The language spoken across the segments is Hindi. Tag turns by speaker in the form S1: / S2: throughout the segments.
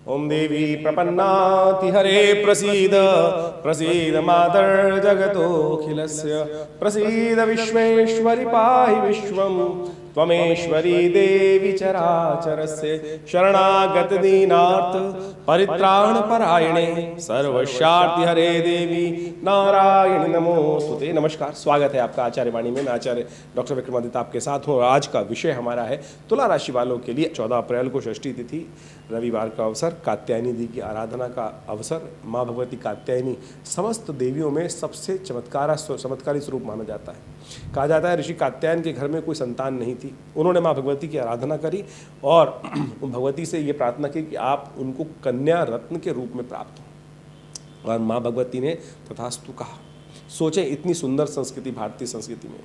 S1: ओम देवी प्रपन्नाति हरे प्रसीद प्रसीद मातर जगतोऽखिलस्य प्रसीद विश्वेश्वरि पाहि विश्वं त्वमेश्वरी देवी चराचरस्य शरणागत दीनार्थ परित्राण परायणे सर्वशार्ति हरे देवी नारायणी नमोस्तुते। नमस्कार, स्वागत है आपका आचार्य वाणी में। मैं आचार्य डॉक्टर विक्रमादित्य आपके साथ हूँ और आज का विषय हमारा है तुला राशि वालों के लिए 14 अप्रैल को षष्ठी तिथि, रविवार का अवसर, कात्यायनी देवी की आराधना का अवसर। माँ भगवती कात्यायनी समस्त देवियों में सबसे चमत्कारी स्वरूप माना जाता है। कहा जाता है ऋषि कात्यायन के घर में कोई संतान नहीं थी, उन्होंने माँ भगवती की आराधना करी और भगवती से ये प्रार्थना की कि आप उनको कन्या रत्न के रूप में प्राप्त हो, और माँ भगवती ने तथास्तु कहा। सोचें, इतनी सुंदर संस्कृति भारतीय संस्कृति में,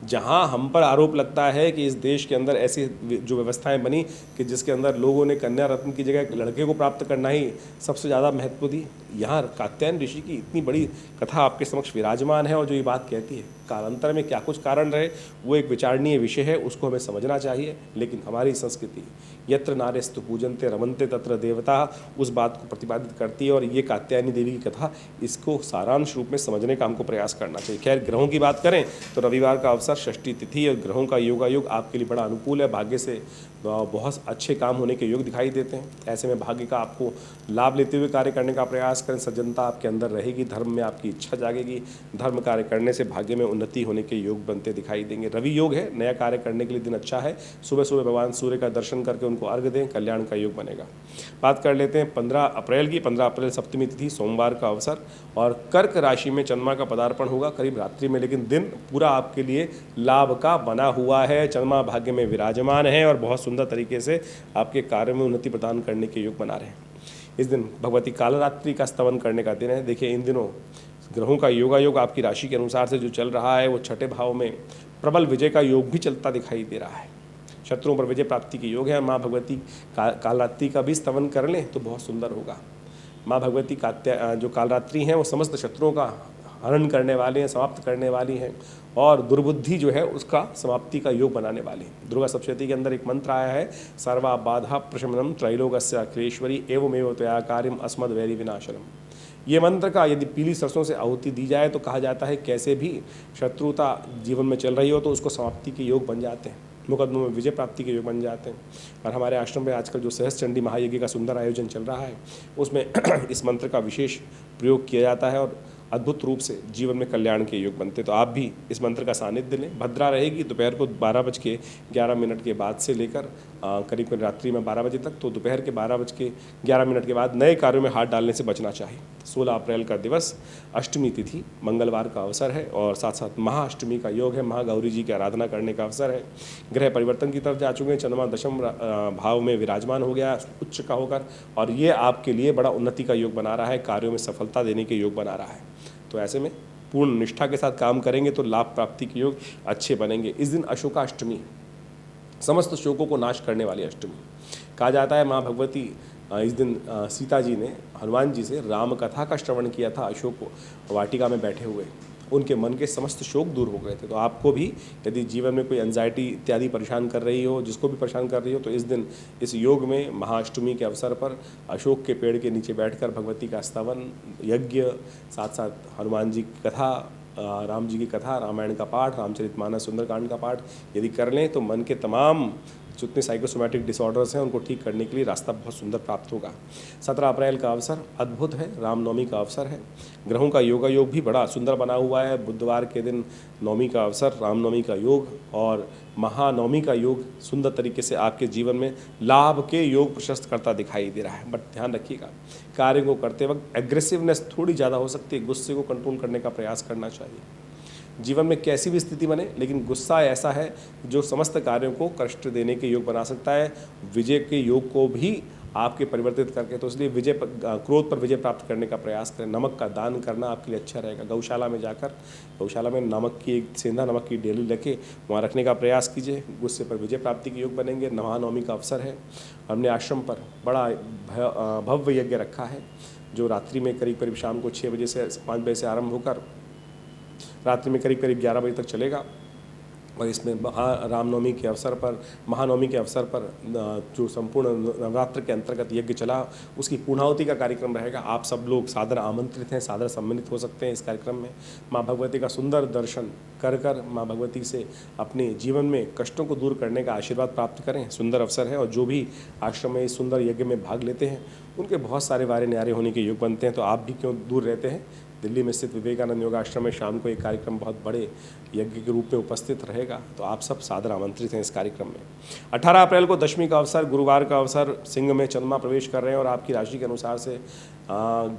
S1: जहाँ हम पर आरोप लगता है कि इस देश के अंदर ऐसी जो व्यवस्थाएं बनी कि जिसके अंदर लोगों ने कन्या रत्न की जगह एक लड़के को प्राप्त करना ही सबसे ज़्यादा महत्व दी, यहाँ कात्यायन ऋषि की इतनी बड़ी कथा आपके समक्ष विराजमान है और जो ये बात कहती है। कालांतर में क्या कुछ कारण रहे वो एक विचारणीय विषय है, उसको हमें समझना चाहिए। लेकिन हमारी संस्कृति यत्र नार्यस्तु पूजन्ते रमन्ते तत्र देवता उस बात को प्रतिपादित करती है और ये कात्यायनी देवी की कथा इसको सारांश रूप में समझने का हमको प्रयास करना चाहिए। खैर, ग्रहों की बात करें तो रविवार का अवसर, षष्ठी तिथि और ग्रहों का योगायोग आपके लिए बड़ा अनुकूल है। भाग्य से बहुत अच्छे काम होने के योग दिखाई देते हैं। ऐसे में भाग्य का आपको लाभ लेते हुए कार्य करने का प्रयास करें। सज्जनता आपके अंदर रहेगी, धर्म में आपकी इच्छा जागेगी, धर्म कार्य करने से भाग्य में उन्नति होने के योग बनते दिखाई देंगे। रवि योग है, नया कार्य करने के लिए दिन अच्छा है। सुबह सुबह भगवान सूर्य का दर्शन करके उनको अर्घ्य दें, कल्याण का योग बनेगा। बात कर लेते हैं 15 अप्रैल की। 15 अप्रैल सप्तमी तिथि, सोमवार का अवसर और कर्क राशि में चंद्रमा का पदार्पण होगा करीब रात्रि में, लेकिन दिन पूरा आपके लिए लाभ का बना हुआ है। चंद्रमा भाग्य में विराजमान है और बहुत सुंदर तरीके से आपके कार्य में उन्नति प्रदान करने के योग बना रहे हैं। इस दिन भगवती कालरात्रि का स्तवन करने का दिन है। देखिए, इन दिनों ग्रहों का योगायोग आपकी राशि के अनुसार से जो चल रहा है वो छठे भाव में प्रबल विजय का योग भी चलता दिखाई दे रहा है। शत्रुओं पर विजय प्राप्ति के योग है। माँ भगवती कालरात्रि का भी स्तवन कर लें तो बहुत सुंदर होगा। माँ भगवती जो कालरात्रि हैं वो समस्त शत्रुओं का हरण करने वाले हैं, समाप्त करने वाली हैं और दुर्बुद्धि जो है उसका समाप्ति का योग बनाने वाली हैं। दुर्गा सप्तशती के अंदर एक मंत्र आया है, सर्वा बाधा प्रशमनम त्रैलोक्यस्य अखिलेश्वरी एवमेव त्वया कार्यम अस्मद् वैरी विनाशनम। ये मंत्र का यदि पीली सरसों से आहुति दी जाए तो कहा जाता है कैसे भी शत्रुता जीवन में चल रही हो तो उसको समाप्ति के योग बन जाते हैं, मुकदमों में विजय प्राप्ति के योग बन जाते हैं। और हमारे आश्रम में आजकल जो सहस्त्र चंडी महायज्ञ का सुंदर आयोजन चल रहा है उसमें इस मंत्र का विशेष प्रयोग किया जाता है और अद्भुत रूप से जीवन में कल्याण के योग बनते। तो आप भी इस मंत्र का सानिध्य लें। भद्रा रहेगी दोपहर को 12:11 के बाद से लेकर करीब रात्रि में 12 बजे तक, तो दोपहर के 12:11 के बाद नए कार्यों में हाथ डालने से बचना चाहिए। 16 अप्रैल का दिवस, अष्टमी तिथि, मंगलवार का अवसर है और साथ साथ महाअष्टमी का योग है। महागौरी जी की आराधना करने का अवसर है। ग्रह परिवर्तन की तरफ जा चुके हैं। चंद्रमा दशम भाव में विराजमान हो गया उच्च का होकर और ये आपके लिए बड़ा उन्नति का योग बना रहा है, कार्यों में सफलता देने के योग बना रहा है। तो ऐसे में पूर्ण निष्ठा के साथ काम करेंगे तो लाभ प्राप्ति के योग अच्छे बनेंगे। इस दिन अशोकाष्टमी है, समस्त शोकों को नाश करने वाली अष्टमी। कहा जाता है माँ भगवती इस दिन सीता जी ने हनुमान जी से राम कथा का श्रवण किया था। अशोक वाटिका में बैठे हुए उनके मन के समस्त शोक दूर हो गए थे। तो आपको भी यदि जीवन में कोई एंजाइटी इत्यादि परेशान कर रही हो, जिसको भी परेशान कर रही हो, तो इस दिन इस योग में महाअष्टमी के अवसर पर अशोक के पेड़ के नीचे बैठकर भगवती का स्तवन, यज्ञ, साथ साथ हनुमान जी की कथा, राम जी की कथा, रामायण का पाठ, रामचरितमानस सुंदरकांड का पाठ यदि कर लें तो मन के तमाम जितने साइकोसोमैटिक डिसऑर्डर्स हैं उनको ठीक करने के लिए रास्ता बहुत सुंदर प्राप्त होगा। 17 अप्रैल का अवसर अद्भुत है, रामनवमी का अवसर है। ग्रहों का योगायोग भी बड़ा सुंदर बना हुआ है। बुधवार के दिन नवमी का अवसर, रामनवमी का योग और महानवमी का योग सुंदर तरीके से आपके जीवन में लाभ के योग प्रशस्त करता दिखाई दे रहा है। बट ध्यान रखिएगा, कार्य को करते वक्त एग्रेसिवनेस थोड़ी ज़्यादा हो सकती है, गुस्से को कंट्रोल करने का प्रयास करना चाहिए। जीवन में कैसी भी स्थिति बने, लेकिन गुस्सा ऐसा है जो समस्त कार्यों को कष्ट देने के योग बना सकता है, विजय के योग को भी आपके परिवर्तित करके। तो इसलिए क्रोध पर विजय प्राप्त करने का प्रयास करें। नमक का दान करना आपके लिए अच्छा रहेगा। गौशाला में जाकर गौशाला में नमक की एक सेंधा नमक की डेली लेके वहाँ रखने का प्रयास कीजिए। गुस्से पर विजय प्राप्ति के योग बनेंगे। महानवमी का अवसर है। हमने आश्रम पर बड़ा भव्य यज्ञ रखा है जो रात्रि में करीब करीब शाम को 6 बजे से 5 बजे से आरंभ होकर रात्रि में करीब करीब 11 बजे तक चलेगा। और इसमें रामनवमी के अवसर पर, महानवमी के अवसर पर जो संपूर्ण नवरात्र के अंतर्गत यज्ञ चला, उसकी पूर्णाहुति का कार्यक्रम रहेगा। आप सब लोग सादर आमंत्रित हैं, सादर सम्मानित हो सकते हैं इस कार्यक्रम में। माँ भगवती का सुंदर दर्शन कर माँ भगवती से अपने जीवन में कष्टों को दूर करने का आशीर्वाद प्राप्त करें। सुंदर अवसर है और जो भी आश्रम में इस सुंदर यज्ञ में भाग लेते हैं उनके बहुत सारे वारे न्यारे होने के योग बनते हैं। तो आप भी क्यों दूर रहते हैं। दिल्ली में स्थित विवेकानंद योगाश्रम में शाम को एक कार्यक्रम बहुत बड़े यज्ञ के रूप में उपस्थित रहेगा, तो आप सब सादर आमंत्रित हैं इस कार्यक्रम में। 18 अप्रैल को दशमी का अवसर, गुरुवार का अवसर, सिंह में चंद्रमा प्रवेश कर रहे हैं और आपकी राशि के अनुसार से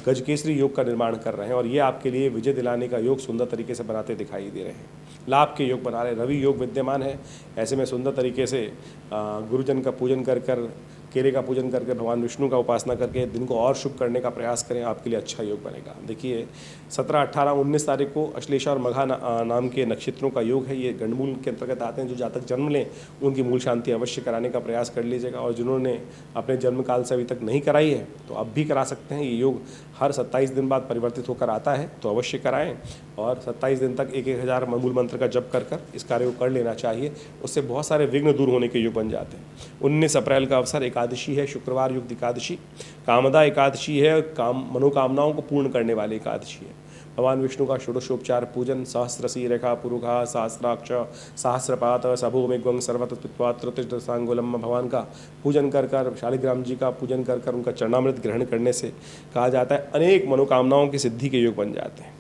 S1: गजकेसरी योग का निर्माण कर रहे हैं और ये आपके लिए विजय दिलाने का योग सुंदर तरीके से बनाते दिखाई दे रहे हैं। लाभ के योग बना रहे, रवि योग विद्यमान है। ऐसे में सुंदर तरीके से गुरुजन का पूजन कर केले का पूजन करके, भगवान विष्णु का उपासना करके दिन को और शुभ करने का प्रयास करें, आपके लिए अच्छा योग बनेगा। देखिए 17, 18, 19 तारीख को अश्लेषा और मघा नाम के नक्षत्रों का योग है। ये गंडमूल के अंतर्गत आते हैं। जो जातक जन्म लें उनकी मूल शांति अवश्य कराने का प्रयास कर लीजिएगा और जिन्होंने अपने जन्म काल से अभी तक नहीं कराई है तो अब भी करा सकते हैं। ये योग हर 27 दिन बाद परिवर्तित होकर आता है, तो अवश्य कराएं और 27 दिन तक 1,000 मूल मंत्र का जप कर इस कार्य को कर लेना चाहिए। उससे बहुत सारे विघ्न दूर होने के योग बन जाते हैं। 19 अप्रैल का अवसर एकादशी है, शुक्रवार युक्त एकादशी, कामदा एकादशी है, मनोकामनाओं को पूर्ण करने वाली एकादशी है। भगवान विष्णु का षोडशोपचार पूजन, सहस्रसी रेखा पुरुखा सहस्राक्ष सहस्रपात सभूमिग्वं सर्वतत्वा तृतीयसांगुलम, भगवान का पूजन कर शालिग्राम जी का पूजन कर उनका चरणामृत ग्रहण करने से कहा जाता है अनेक मनोकामनाओं की सिद्धि के योग बन जाते हैं।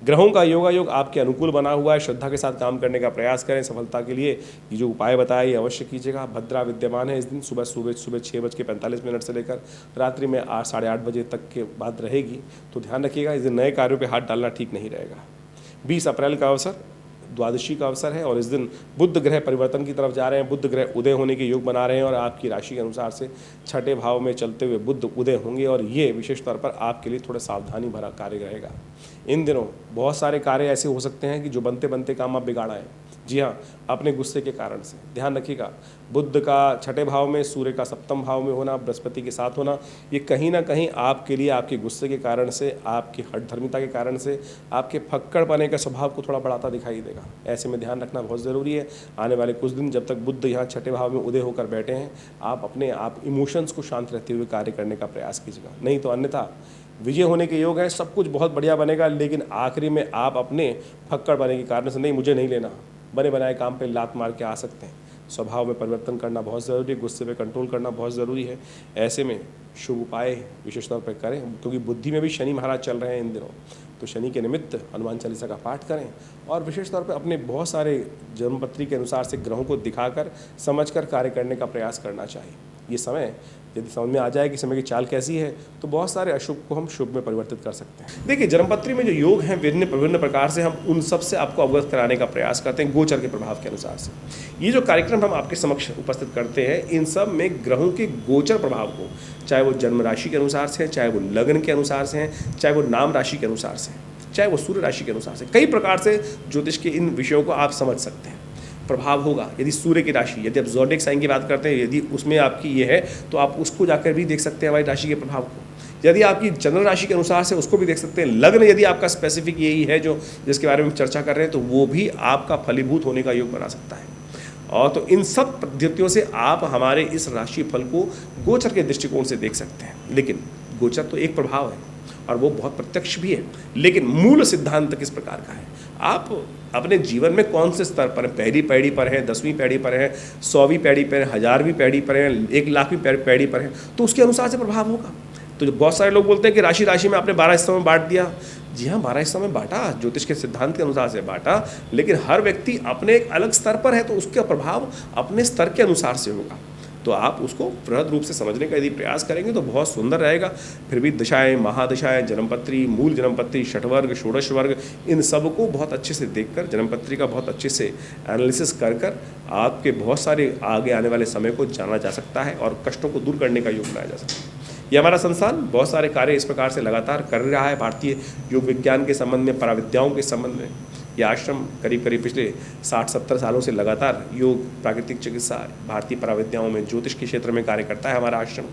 S1: ग्रहों का योग आपके अनुकूल बना हुआ है। श्रद्धा के साथ काम करने का प्रयास करें। सफलता के लिए ये जो उपाय बताए ये अवश्य कीजिएगा। भद्रा विद्यमान है इस दिन, सुबह 6:45 से लेकर रात्रि में 8-8:30 बजे तक के बाद रहेगी, तो ध्यान रखिएगा इस दिन नए कार्यों पे हाथ डालना ठीक नहीं रहेगा। 20 अप्रैल का अवसर द्वादशी का अवसर है और इस दिन बुध ग्रह परिवर्तन की तरफ जा रहे हैं। बुध ग्रह उदय होने के योग बना रहे हैं और आपकी राशि के अनुसार से छठे भाव में चलते हुए बुध उदय होंगे और ये विशेष तौर पर आपके लिए थोड़ा सावधानी भरा कार्य रहेगा। इन दिनों बहुत सारे कार्य ऐसे हो सकते हैं कि जो बनते बनते काम आप बिगाड़ाएं। जी हाँ, अपने गुस्से के कारण से ध्यान रखिएगा। बुध का छठे भाव में, सूर्य का सप्तम भाव में होना, बृहस्पति के साथ होना, ये कहीं ना कहीं आपके लिए आपके गुस्से के कारण से, आपकी हठधर्मिता के कारण से, आपके फक्कड़पने के स्वभाव को थोड़ा बढ़ाता दिखाई देगा। ऐसे में ध्यान रखना बहुत ज़रूरी है। आने वाले कुछ दिन जब तक बुध यहाँ छठे भाव में उदय होकर बैठे हैं, आप अपने इमोशंस को शांत रहते हुए कार्य करने का प्रयास कीजिएगा। नहीं तो अन्यथा विजय होने के योग है, सब कुछ बहुत बढ़िया बनेगा, लेकिन आखिरी में आप अपने फक्कड़ बने के कारण से नहीं, मुझे नहीं लेना, बने बनाए काम पे लात मार के आ सकते हैं। स्वभाव में परिवर्तन करना बहुत ज़रूरी है, गुस्से पे कंट्रोल करना बहुत ज़रूरी है। ऐसे में शुभ उपाय विशेष तौर पर करें, क्योंकि बुद्धि में भी शनि महाराज चल रहे हैं इन दिनों, तो शनि के निमित्त हनुमान चालीसा का पाठ करें और विशेष तौर पर अपने बहुत सारे जन्मपत्री के अनुसार से ग्रहों को दिखाकर समझकर कार्य करने का प्रयास करना चाहिए। ये समय यदि समझ में आ जाए कि समय की चाल कैसी है तो बहुत सारे अशुभ को हम शुभ में परिवर्तित कर सकते हैं। देखिए जन्मपत्री में जो योग हैं विभिन्न प्रकार से, हम उन सब से आपको अवगत कराने का प्रयास करते हैं गोचर के प्रभाव के अनुसार से। ये जो कार्यक्रम हम आपके समक्ष उपस्थित करते हैं, इन सब में ग्रहों के गोचर प्रभाव को, चाहे वो जन्म राशि के अनुसार से हैं, चाहे वो लग्न के अनुसार से हैं, चाहे वो नाम राशि के अनुसार से, चाहे वो सूर्य राशि के अनुसार से, कई प्रकार से ज्योतिष के इन विषयों को आप समझ सकते हैं। प्रभाव होगा यदि सूर्य की राशि, यदि आप ज़ोडिएक साइन की बात करते हैं, यदि उसमें आपकी ये है तो आप उसको जाकर भी देख सकते हैं हमारी राशि के प्रभाव को। यदि आपकी चंद्र राशि के अनुसार से, उसको भी देख सकते हैं। लग्न यदि आपका स्पेसिफिक यही है जो जिसके बारे में चर्चा कर रहे हैं, तो वो भी आपका फलीभूत होने का योग बना सकता है। और तो इन सब पद्धतियों से आप हमारे इस राशि फल को गोचर के दृष्टिकोण से देख सकते हैं। लेकिन गोचर तो एक प्रभाव है और वो बहुत प्रत्यक्ष भी है, लेकिन मूल सिद्धांत किस प्रकार का है, आप अपने जीवन में कौन से स्तर पर हैं, पहली पैड़ी पर हैं, 10वीं पैड़ी पर हैं, 100वीं पैड़ी पर हैं, 1000वीं पैड़ी पर हैं, 1,00,000वीं पैड़ी पर हैं, तो उसके अनुसार से प्रभाव होगा। तो बहुत सारे लोग बोलते हैं कि राशि राशि में आपने 12 हिस्सों में बांट दिया। जी हाँ, 12 हिस्सों में बांटा, ज्योतिष के सिद्धांत के अनुसार से बांटा, लेकिन हर व्यक्ति अपने एक अलग स्तर पर है, तो उसका प्रभाव अपने स्तर के अनुसार से होगा। तो आप उसको बृहद रूप से समझने का यदि प्रयास करेंगे तो बहुत सुंदर रहेगा। फिर भी दिशाएं, महादिशाएं, जन्मपत्री, मूल जन्मपत्री, षठवर्ग, षोडश वर्ग, इन सब को बहुत अच्छे से देखकर, जन्मपत्री का बहुत अच्छे से एनालिसिस कर आपके बहुत सारे आगे आने वाले समय को जाना जा सकता है और कष्टों को दूर करने का योग बनाया जा सकता है। ये हमारा संस्थान बहुत सारे कार्य इस प्रकार से लगातार कर रहा है। भारतीय योग विज्ञान के संबंध में, पराविद्याओं के संबंध में यह आश्रम करीब करीब पिछले 60-70 सालों से लगातार योग, प्राकृतिक चिकित्सा, भारतीय पराविद्याओं में ज्योतिष के क्षेत्र में कार्य करता है। हमारा आश्रम,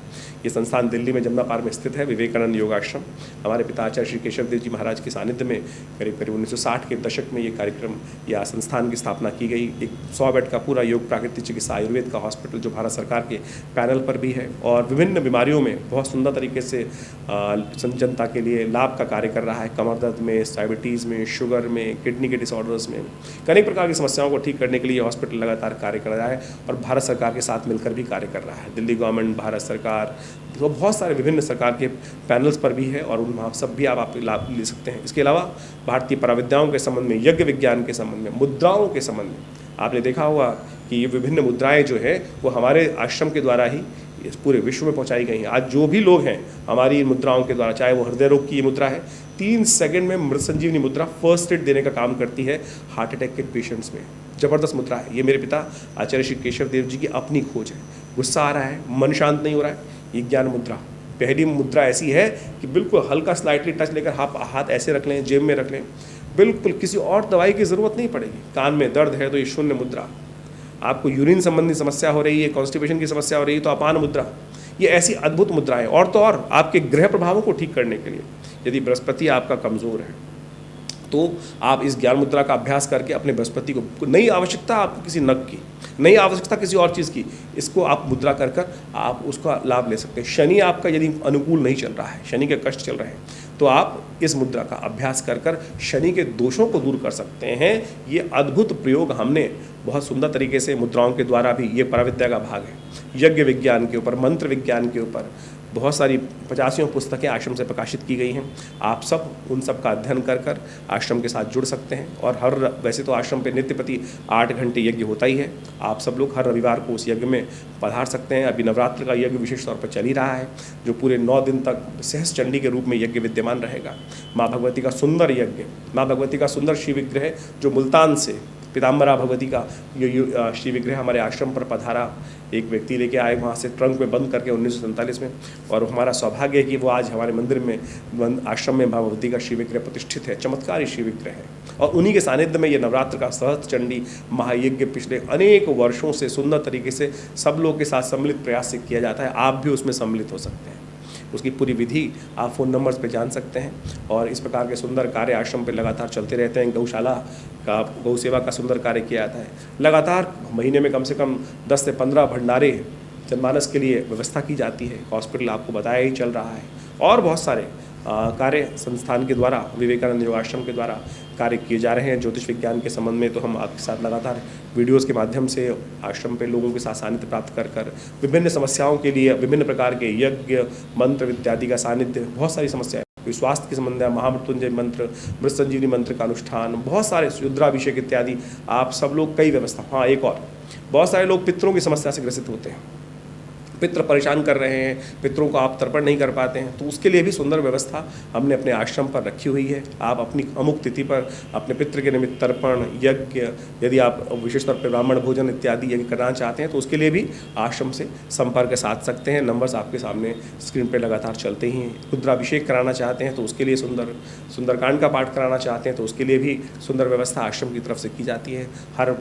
S1: ये संस्थान दिल्ली में जमुना पार्क में स्थित है, विवेकानंद योग आश्रम। हमारे पिता आचार्य श्री केशव देव जी महाराज के सानिध्य में करीब करीब 1960 के दशक में ये कार्यक्रम या संस्थान की स्थापना की गई। एक 100 बेड का पूरा योग, प्राकृतिक चिकित्सा, आयुर्वेद का हॉस्पिटल जो भारत सरकार के पैनल पर भी है और विभिन्न बीमारियों में बहुत सुंदर तरीके से जनता के लिए लाभ का कार्य कर रहा है। कमर दर्द में, डायबिटीज़ में, शुगर में, किडनी के डिसऑर्डर्स में, कई प्रकार की समस्याओं को ठीक करने के लिए हॉस्पिटल लगातार कार्य कर रहा है और भारत सरकार के साथ मिलकर भी कार्य कर रहा है। दिल्ली गवर्नमेंट, भारत सरकार, तो बहुत सारे विभिन्न सरकार के पैनल्स पर भी है और उन सब भी आप लाभ ले सकते हैं। इसके अलावा भारतीय पराविद्याओं के संबंध में, यज्ञ विज्ञान के संबंध में, मुद्राओं के संबंध में आपने देखा होगा कि ये विभिन्न मुद्राएं जो है वो हमारे आश्रम के द्वारा ही इस पूरे विश्व में पहुंचाई गई हैं। आज जो भी लोग हैं हमारी इन मुद्राओं के द्वारा, चाहे वो हृदय रोग की ये मुद्रा है, 3 सेकंड में मृत संजीवनी मुद्रा फर्स्ट एड देने का काम करती है हार्ट अटैक के पेशेंट्स में। जबरदस्त मुद्रा है ये। मेरे पिता आचार्य श्री केशव देव जी की अपनी खोज है। गुस्सा आ रहा है, मन शांत नहीं हो रहा है, ये ज्ञान मुद्रा पहली मुद्रा ऐसी है कि बिल्कुल हल्का स्लाइटली टच लेकर हाथ ऐसे रख लें, जेब में रख लें, बिल्कुल किसी और दवाई की ज़रूरत नहीं पड़ेगी। कान में दर्द है तो ये शून्य मुद्रा, आपको यूरिन संबंधी समस्या हो रही है, कॉन्स्टिपेशन की समस्या हो रही है तो अपान मुद्रा। ये ऐसी अद्भुत मुद्रा है। और तो और आपके ग्रह प्रभावों को ठीक करने के लिए, यदि बृहस्पति आपका कमज़ोर है तो आप इस ज्ञान मुद्रा का अभ्यास करके अपने बृहस्पति को, नहीं आवश्यकता आपको किसी नग की, नहीं आवश्यकता किसी और चीज़ की, इसको आप मुद्रा कर कर आप उसका लाभ ले सकते हैं। शनि आपका यदि अनुकूल नहीं चल रहा है, शनि के कष्ट चल रहे हैं, तो आप इस मुद्रा का अभ्यास कर कर शनि के दोषों को दूर कर सकते हैं। ये अद्भुत प्रयोग हमने बहुत सुंदर तरीके से मुद्राओं के द्वारा भी, ये पराविद्या का भाग है। यज्ञ विज्ञान के ऊपर, मंत्र विज्ञान के ऊपर बहुत सारी 50 पुस्तकें आश्रम से प्रकाशित की गई हैं। आप सब उन सब का अध्ययन कर कर आश्रम के साथ जुड़ सकते हैं। और वैसे तो आश्रम पे नित्य प्रति 8 घंटे यज्ञ होता ही है। आप सब लोग हर रविवार को उस यज्ञ में पधार सकते हैं। अभी नवरात्र का यज्ञ विशेष तौर पर चल ही रहा है, जो पूरे 9 दिन तक सहस्त्र चंडी के रूप में यज्ञ विद्यमान रहेगा। माँ भगवती का सुंदर यज्ञ, माँ भगवती का सुंदर शिव विग्रह जो मुल्तान से, पीताम्बरा भगवती का ये श्री विग्रह हमारे आश्रम पर पधारा। एक व्यक्ति लेके आए वहाँ से ट्रंक में बंद करके 1947 में, और हमारा सौभाग्य है कि वो आज हमारे मंदिर में, आश्रम में भगवती का श्री विग्रह प्रतिष्ठित है। चमत्कारी श्री विग्रह है और उन्हीं के सानिध्य में ये नवरात्र का सहस्त्र चंडी महायज्ञ पिछले अनेक वर्षों से सुंदर तरीके से सब लोग के साथ सम्मिलित प्रयास से किया जाता है। आप भी उसमें सम्मिलित हो सकते हैं। उसकी पूरी विधि आप फ़ोन नंबर्स पे जान सकते हैं। और इस प्रकार के सुंदर कार्य आश्रम पे लगातार चलते रहते हैं। गौशाला का, गौ सेवा का सुंदर कार्य किया जाता है। लगातार महीने में कम से कम 10 से 15 भंडारे जनमानस के लिए व्यवस्था की जाती है। हॉस्पिटल आपको बताया ही चल रहा है। और बहुत सारे कार्य संस्थान के द्वारा, विवेकानंद योग आश्रम के द्वारा कार्य किए जा रहे हैं। ज्योतिष विज्ञान के संबंध में तो हम आपके साथ लगातार वीडियोस के माध्यम से आश्रम पे लोगों के साथ सानिध्य प्राप्त कर कर विभिन्न समस्याओं के लिए विभिन्न प्रकार के यज्ञ, मंत्र इत्यादि का सानिध्य, बहुत सारी समस्याएं, कोई स्वास्थ्य के संबंध में महामृत्युंजय मंत्र, मृत संजीवनी मंत्र का अनुष्ठान, बहुत सारे रुद्राभिषेक इत्यादि आप सब लोग कई व्यवस्था। हाँ, एक और, बहुत सारे लोग पितरों की समस्या से ग्रसित होते हैं। पितृ परेशान कर रहे हैं, पितरों को आप तर्पण नहीं कर पाते हैं, तो उसके लिए भी सुंदर व्यवस्था हमने अपने आश्रम पर रखी हुई है। आप अपनी अमुक तिथि पर अपने पितृ के निमित्त तर्पण, यज्ञ, यदि आप विशेष तौर पर ब्राह्मण भोजन इत्यादि यज्ञ करना चाहते हैं तो उसके लिए भी आश्रम से संपर्क साध सकते हैं। नंबर्स आपके सामने स्क्रीन पर लगातार चलते ही हैं। रुद्राभिषेक कराना चाहते हैं तो उसके लिए सुंदरकांड का पाठ कराना चाहते हैं तो उसके लिए भी सुंदर व्यवस्था आश्रम की तरफ से की जाती है। हर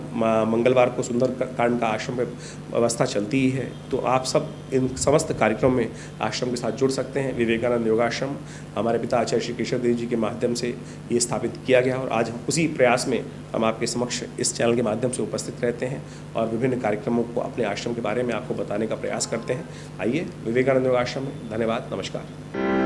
S1: मंगलवार को सुंदरकांड का आश्रम में व्यवस्था चलती ही है। तो आप सब इन समस्त कार्यक्रम में आश्रम के साथ जुड़ सकते हैं। विवेकानंद योगाश्रम हमारे पिता आचार्य श्री केशव देव जी के माध्यम से ये स्थापित किया गया और आज हम उसी प्रयास में हम आपके समक्ष इस चैनल के माध्यम से उपस्थित रहते हैं और विभिन्न कार्यक्रमों को अपने आश्रम के बारे में आपको बताने का प्रयास करते हैं। आइए विवेकानंद योगाश्रम में। धन्यवाद, नमस्कार।